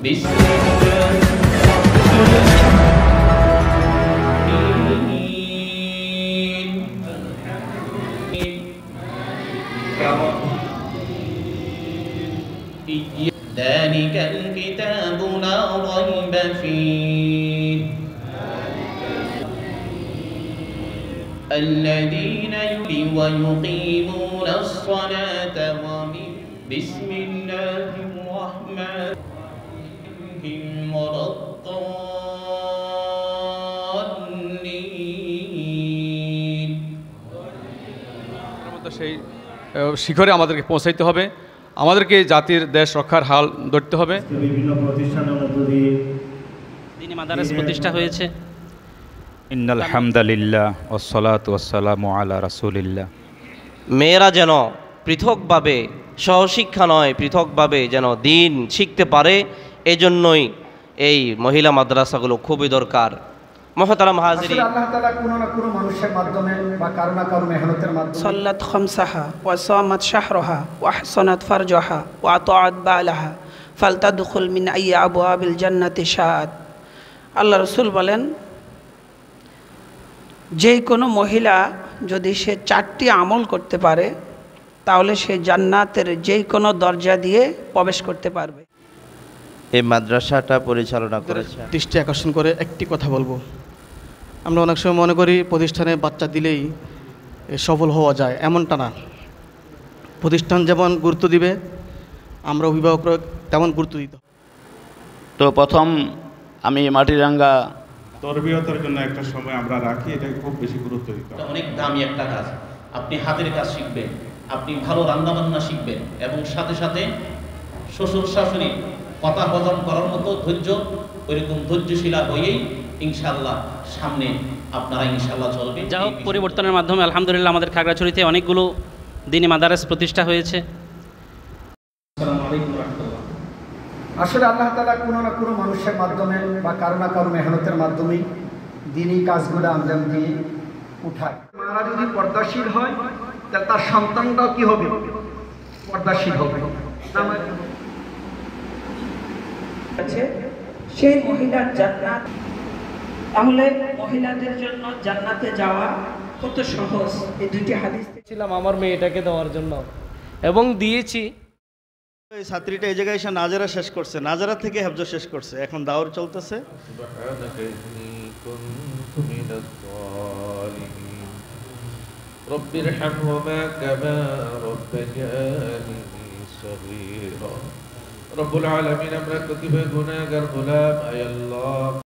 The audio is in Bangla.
ذلك الكتاب لا ريب فيه الذين ويقيمون الصلاة بسم الله الرحمن الرحيم ولا الضالين সেই শিখরে আমাদেরকে পৌঁছাইতে হবে, আমাদেরকে জাতির দেশ রক্ষার হাল ধরতে হবে। বিভিন্ন প্রতিষ্ঠানের মধ্য দিয়ে দ্বীনি মাদারিস প্রতিষ্ঠা হয়েছে। ইন্নাল হামদুলিল্লাহ ওয়াসসালাতু ওয়াসসালামু আলা রাসূলিল্লাহ। মেয়েরা যেন পৃথকভাবে সহশিক্ষা নয়, পৃথকভাবে যেন দিন শিখতে পারে, এজন্যই এই মহিলা মাদ্রাসাগুলো খুবই দরকার। মুহতারাম হাজিরিন, আল্লাহ তাআলা কোনো না কোনো মানুষের মাধ্যমে বা কারো না কারো মেহনতের মাধ্যমে সাল্লাত খামসাহা ওয়া সামাত শাহরাহা ওয়া আহসানাত ফারজাহা ওয়া আতাআত বালাহা ফালতাদখুল মিন আইয়ি আবওয়াবিল জান্নাতি শাআত। আল্লাহ রাসূল বলেন, যে কোনো মহিলা যদি সে 4টি আমল করতে পারে তাহলে সে জান্নাতের যে কোনো দরজা দিয়ে প্রবেশ করতে পারবে। এই মাদ্রাসাটা পরিচালনা করেছে। দৃষ্টি আকর্ষণ করে একটি কথা বলবো, আমরা অনেক সময় মনে করি প্রতিষ্ঠানে বাচ্চা দিলেই সফল হওয়া যায়, এমনটা না। প্রতিষ্ঠান যেমন গুরুত্ব দিবে, আমরা অভিভাবকরা তেমন গুরুত্ব দিত। তো প্রথম আমি মাটিরাঙ্গা তরবিয়তের জন্য একটা সময় আমরা রাখি, এটা খুব বেশি গুরুত্ব দিতে হবে। অনেক দামি একটা কাজ, আপনি হাতের কাজ শিখবেন, আপনি ভালো রান্নাবান্না শিখবেন এবং সাথে সাথে শ্বশুর শাশুড়ি কথা হজম করার মতো ধৈর্য, ওইরকম ধৈর্যশীলা হয়েই ইনশাআল্লাহ সামনে আপনারা ইনশাআল্লাহ চলবে। যা হোক, পরিবর্তনের মাধ্যমে আলহামদুলিল্লাহ আমাদের খাগড়াছড়িতে অনেকগুলো দ্বীনি মাদারিস প্রতিষ্ঠা হয়েছে। আসলে আল্লাহ তাআলা কোনো না কোনো মানুষের মাধ্যমে বা কারো না কারো মেহনতের মাধ্যমে দিনই কাজগুলো আঞ্জাম দিয়ে উঠায়। মারা যদি পর্দাশীল হয় তাহলে তার সন্তানটাও কি হবে? পর্দাশীল হবে। সেই মহিলার জান্নাত, তাহলে মহিলাদের জন্য জান্নাতে যাওয়া কত সহজ। এই দুইটি হাদিস ছিলাম আমার মেয়েটাকে দেওয়ার জন্য এবং দিয়েছি। এই ছাত্রীটা এই জায়গায় এসে নাজারা শেষ করছে, নাজারা থেকে হেফজ শেষ করছে, এখন দাওর চলতেছে। রব্বিরহামহুমা কামা রাব্বায়ানি সগীরা। রব্বুল আলামিন, আমরা কতিপয় গুনাহগার গোলাম, আয় আল্লাহ